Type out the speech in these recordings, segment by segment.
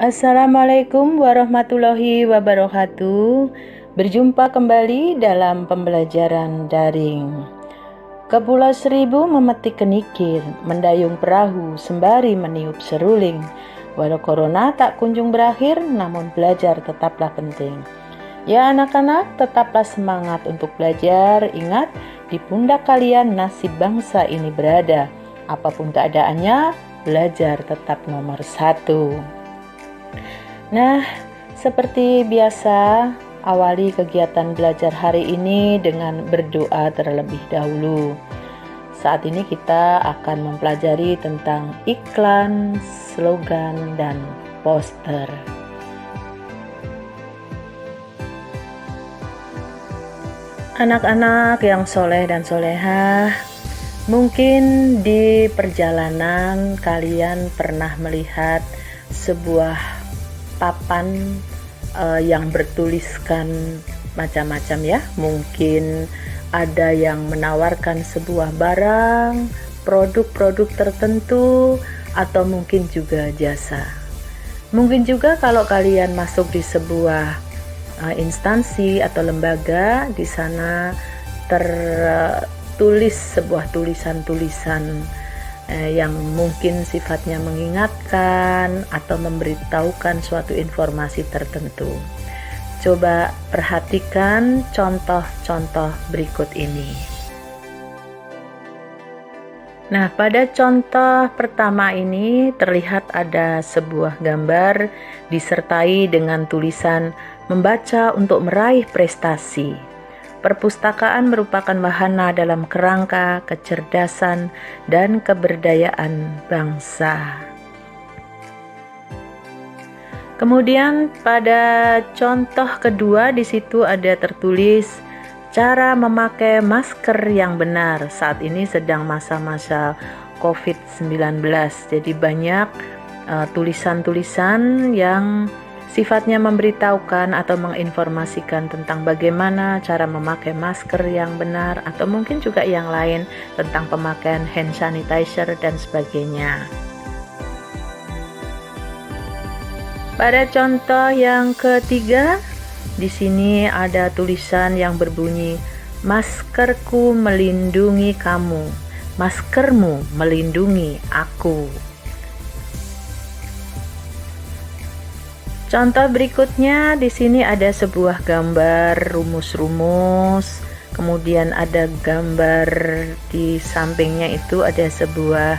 Assalamualaikum warahmatullahi wabarakatuh. Berjumpa kembali dalam pembelajaran daring. Ke Pulau Seribu memetik kenikir, mendayung perahu sembari meniup seruling. Walau corona tak kunjung berakhir, namun belajar tetaplah penting. Ya anak-anak, tetaplah semangat untuk belajar. Ingat, di pundak kalian nasib bangsa ini berada. Apapun keadaannya, belajar tetap nomor satu. Nah, seperti biasa, awali kegiatan belajar hari ini dengan berdoa terlebih dahulu. Saat ini kita akan mempelajari tentang iklan, slogan, dan poster. Anak-anak yang soleh dan solehah, mungkin di perjalanan kalian pernah melihat sebuah papan yang bertuliskan macam-macam ya. Mungkin ada yang menawarkan sebuah barang, produk-produk tertentu, atau mungkin juga jasa. Mungkin juga kalau kalian masuk di sebuah instansi atau lembaga, di sana tertulis sebuah tulisan-tulisan yang mungkin sifatnya mengingatkan atau memberitahukan suatu informasi tertentu. Coba perhatikan contoh-contoh berikut ini. Nah, pada contoh pertama ini terlihat ada sebuah gambar disertai dengan tulisan membaca untuk meraih prestasi. Perpustakaan merupakan wahana dalam kerangka kecerdasan dan keberdayaan bangsa. Kemudian pada contoh kedua di situ ada tertulis cara memakai masker yang benar. Saat ini sedang masa-masa COVID-19, jadi banyak tulisan-tulisan yang sifatnya memberitahukan atau menginformasikan tentang bagaimana cara memakai masker yang benar, atau mungkin juga yang lain tentang pemakaian hand sanitizer dan sebagainya. Pada contoh yang ketiga, di sini ada tulisan yang berbunyi, maskerku melindungi kamu, maskermu melindungi aku. Contoh berikutnya, di sini ada sebuah gambar rumus-rumus, kemudian ada gambar di sampingnya itu ada sebuah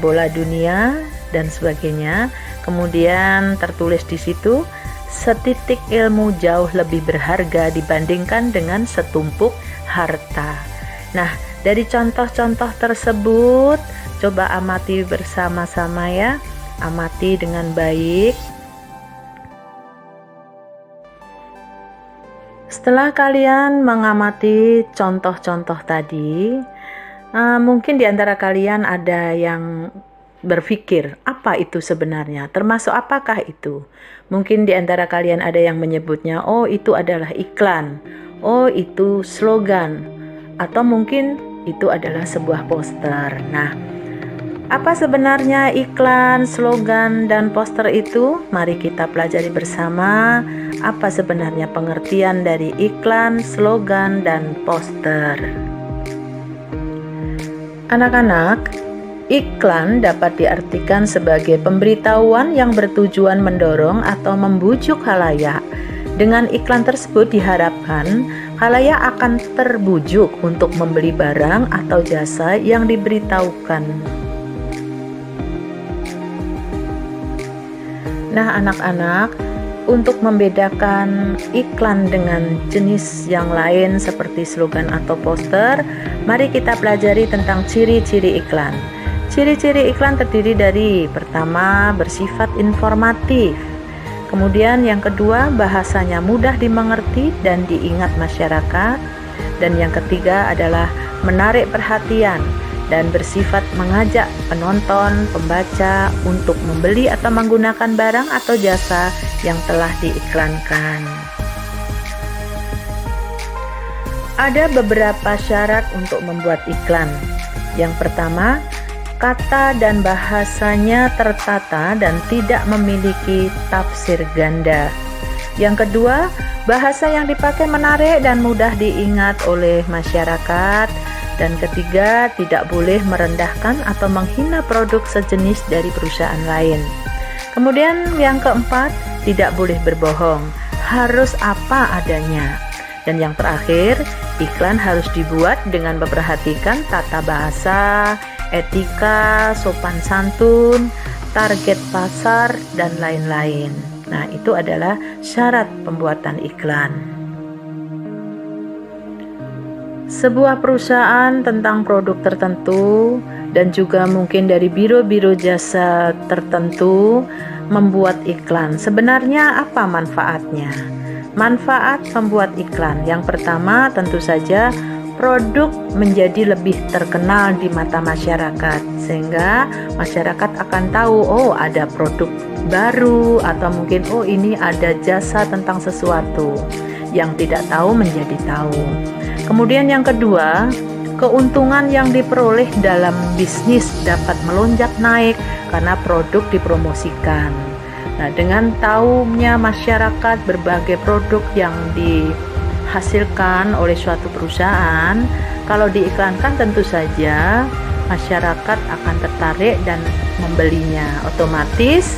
bola dunia dan sebagainya. Kemudian tertulis di situ, setitik ilmu jauh lebih berharga dibandingkan dengan setumpuk harta. Nah, dari contoh-contoh tersebut, coba amati bersama-sama ya, amati dengan baik. Setelah kalian mengamati contoh-contoh tadi, mungkin di antara kalian ada yang berpikir, apa itu sebenarnya? Termasuk apakah itu? Mungkin di antara kalian ada yang menyebutnya, oh itu adalah iklan, oh itu slogan, atau mungkin itu adalah sebuah poster. Nah, apa sebenarnya iklan, slogan, dan poster itu? Mari kita pelajari bersama apa sebenarnya pengertian dari iklan, slogan, dan poster. Anak-anak, iklan dapat diartikan sebagai pemberitahuan yang bertujuan mendorong atau membujuk khalayak. Dengan iklan tersebut diharapkan khalayak akan terbujuk untuk membeli barang atau jasa yang diberitahukan. Nah, anak-anak, untuk membedakan iklan dengan jenis yang lain seperti slogan atau poster, mari kita pelajari tentang ciri-ciri iklan. Ciri-ciri iklan terdiri dari pertama, bersifat informatif. Kemudian yang kedua, bahasanya mudah dimengerti dan diingat masyarakat. Dan yang ketiga adalah menarik perhatian dan bersifat mengajak penonton, pembaca untuk membeli atau menggunakan barang atau jasa yang telah diiklankan. Ada beberapa syarat untuk membuat iklan. Yang pertama, kata dan bahasanya tertata dan tidak memiliki tafsir ganda. Yang kedua, bahasa yang dipakai menarik dan mudah diingat oleh masyarakat. Dan ketiga, tidak boleh merendahkan atau menghina produk sejenis dari perusahaan lain. Kemudian yang keempat, tidak boleh berbohong, harus apa adanya. Dan yang terakhir, iklan harus dibuat dengan memperhatikan tata bahasa, etika, sopan santun, target pasar, dan lain-lain. Nah, itu adalah syarat pembuatan iklan. Sebuah perusahaan tentang produk tertentu dan juga mungkin dari biro-biro jasa tertentu membuat iklan. Sebenarnya apa manfaatnya? Manfaat membuat iklan yang pertama tentu saja produk menjadi lebih terkenal di mata masyarakat, sehingga masyarakat akan tahu, oh ada produk baru, atau mungkin oh ini ada jasa tentang sesuatu. Yang tidak tahu menjadi tahu. Kemudian yang kedua, keuntungan yang diperoleh dalam bisnis dapat melonjak naik karena produk dipromosikan. Nah, dengan tahunya masyarakat berbagai produk yang dihasilkan oleh suatu perusahaan, kalau diiklankan tentu saja masyarakat akan tertarik dan membelinya. Otomatis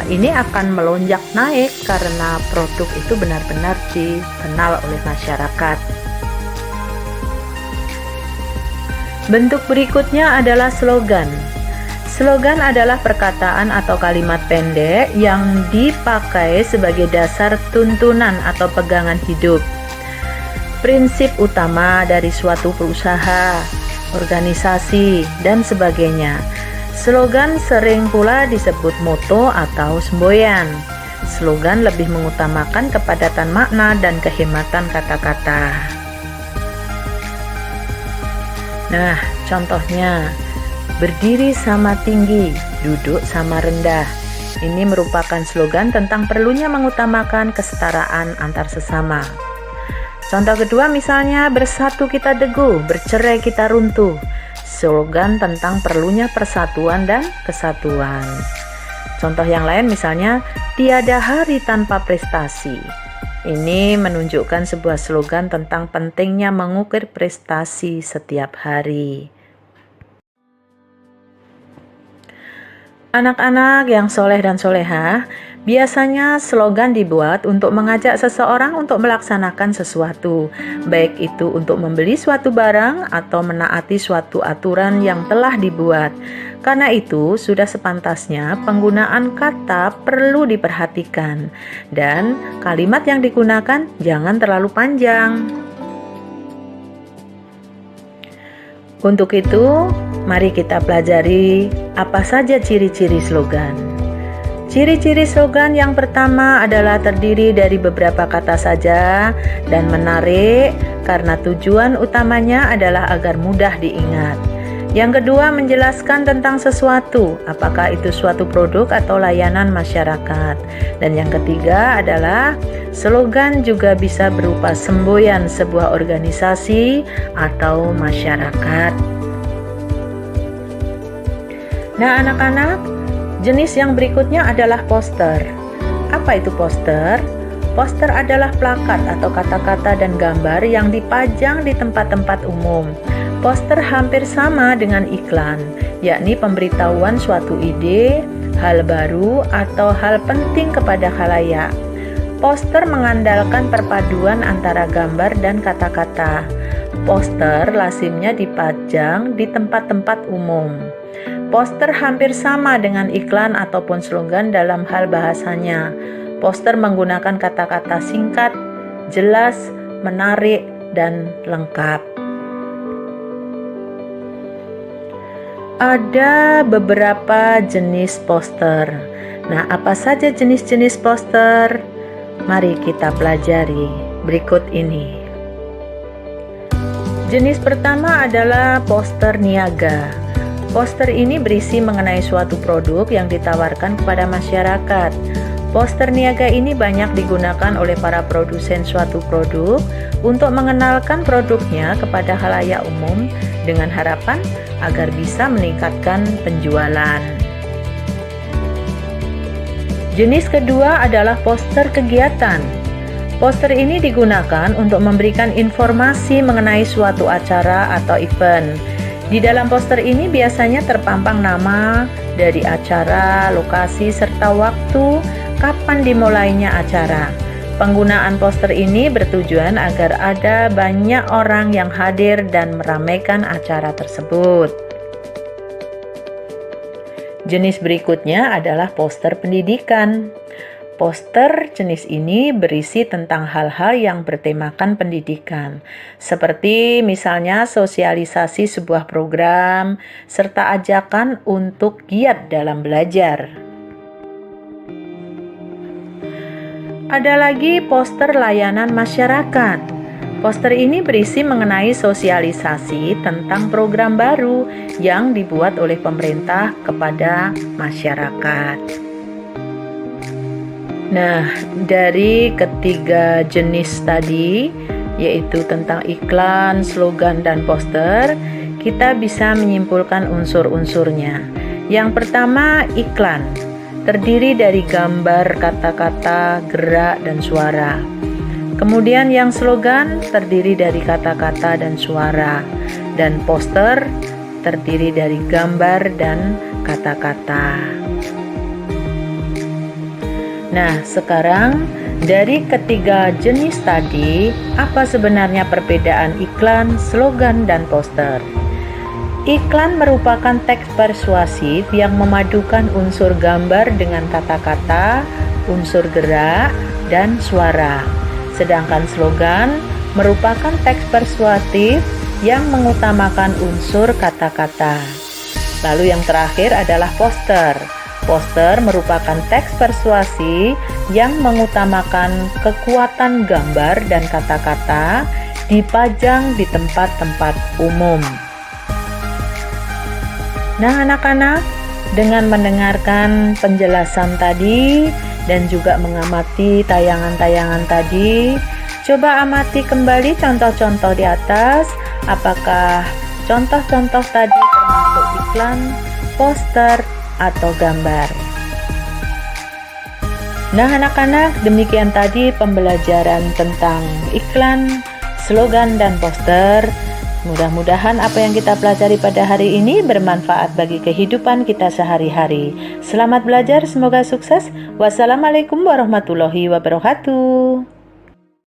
ini akan melonjak naik karena produk itu benar-benar dikenal oleh masyarakat. Bentuk berikutnya adalah slogan. Slogan adalah perkataan atau kalimat pendek yang dipakai sebagai dasar tuntunan atau pegangan hidup. Prinsip utama dari suatu perusahaan, organisasi, dan sebagainya. Slogan sering pula disebut moto atau semboyan. Slogan lebih mengutamakan kepadatan makna dan kehematan kata-kata. Nah, contohnya, berdiri sama tinggi, duduk sama rendah. Ini merupakan slogan tentang perlunya mengutamakan kesetaraan antar sesama. Contoh kedua misalnya, bersatu kita teguh, bercerai kita runtuh. Slogan tentang perlunya persatuan dan kesatuan. Contoh yang lain misalnya, tiada hari tanpa prestasi. Ini menunjukkan sebuah slogan tentang pentingnya mengukir prestasi setiap hari. Anak-anak yang soleh dan solehah, biasanya slogan dibuat untuk mengajak seseorang untuk melaksanakan sesuatu, baik itu untuk membeli suatu barang atau menaati suatu aturan yang telah dibuat. Karena itu, sudah sepantasnya penggunaan kata perlu diperhatikan, dan kalimat yang digunakan jangan terlalu panjang. Untuk itu, mari kita pelajari apa saja ciri-ciri slogan. Ciri-ciri slogan yang pertama adalah terdiri dari beberapa kata saja dan menarik karena tujuan utamanya adalah agar mudah diingat. Yang kedua, menjelaskan tentang sesuatu, apakah itu suatu produk atau layanan masyarakat. Dan yang ketiga adalah slogan juga bisa berupa semboyan sebuah organisasi atau masyarakat. Nah, anak-anak, jenis yang berikutnya adalah poster. Apa itu poster? Poster adalah plakat atau kata-kata dan gambar yang dipajang di tempat-tempat umum. Poster hampir sama dengan iklan, yakni pemberitahuan suatu ide, hal baru, atau hal penting kepada khalayak. Poster mengandalkan perpaduan antara gambar dan kata-kata. Poster lazimnya dipajang di tempat-tempat umum. Poster hampir sama dengan iklan ataupun slogan dalam hal bahasanya. Poster menggunakan kata-kata singkat, jelas, menarik, dan lengkap. Ada beberapa jenis poster. Nah, apa saja jenis-jenis poster? Mari kita pelajari berikut ini. Jenis pertama adalah poster niaga. Poster ini berisi mengenai suatu produk yang ditawarkan kepada masyarakat. Poster niaga ini banyak digunakan oleh para produsen suatu produk untuk mengenalkan produknya kepada khalayak umum dengan harapan agar bisa meningkatkan penjualan. Jenis kedua adalah poster kegiatan. Poster ini digunakan untuk memberikan informasi mengenai suatu acara atau event. Di dalam poster ini biasanya terpampang nama dari acara, lokasi, serta waktu kapan dimulainya acara. Penggunaan poster ini bertujuan agar ada banyak orang yang hadir dan meramaikan acara tersebut. Jenis berikutnya adalah poster pendidikan. Poster jenis ini berisi tentang hal-hal yang bertemakan pendidikan, seperti misalnya sosialisasi sebuah program, serta ajakan untuk giat dalam belajar. Ada lagi poster layanan masyarakat. Poster ini berisi mengenai sosialisasi tentang program baru yang dibuat oleh pemerintah kepada masyarakat. Nah, dari ketiga jenis tadi, yaitu tentang iklan, slogan, dan poster, kita bisa menyimpulkan unsur-unsurnya. Yang pertama, iklan. Terdiri dari gambar, kata-kata, gerak, dan suara. Kemudian yang slogan terdiri dari kata-kata dan suara. Dan poster terdiri dari gambar dan kata-kata. Nah, sekarang dari ketiga jenis tadi, apa sebenarnya perbedaan iklan, slogan, dan poster? Iklan merupakan teks persuasif yang memadukan unsur gambar dengan kata-kata, unsur gerak, dan suara. Sedangkan slogan merupakan teks persuasif yang mengutamakan unsur kata-kata. Lalu yang terakhir adalah poster. Poster merupakan teks persuasi yang mengutamakan kekuatan gambar dan kata-kata dipajang di tempat-tempat umum. Nah anak-anak, dengan mendengarkan penjelasan tadi dan juga mengamati tayangan-tayangan tadi, coba amati kembali contoh-contoh di atas. Apakah contoh-contoh tadi termasuk iklan, poster, atau gambar? Nah anak-anak, demikian tadi pembelajaran tentang iklan, slogan, dan poster. Mudah-mudahan apa yang kita pelajari pada hari ini bermanfaat bagi kehidupan kita sehari-hari. Selamat belajar, semoga sukses. Wassalamualaikum warahmatullahi wabarakatuh.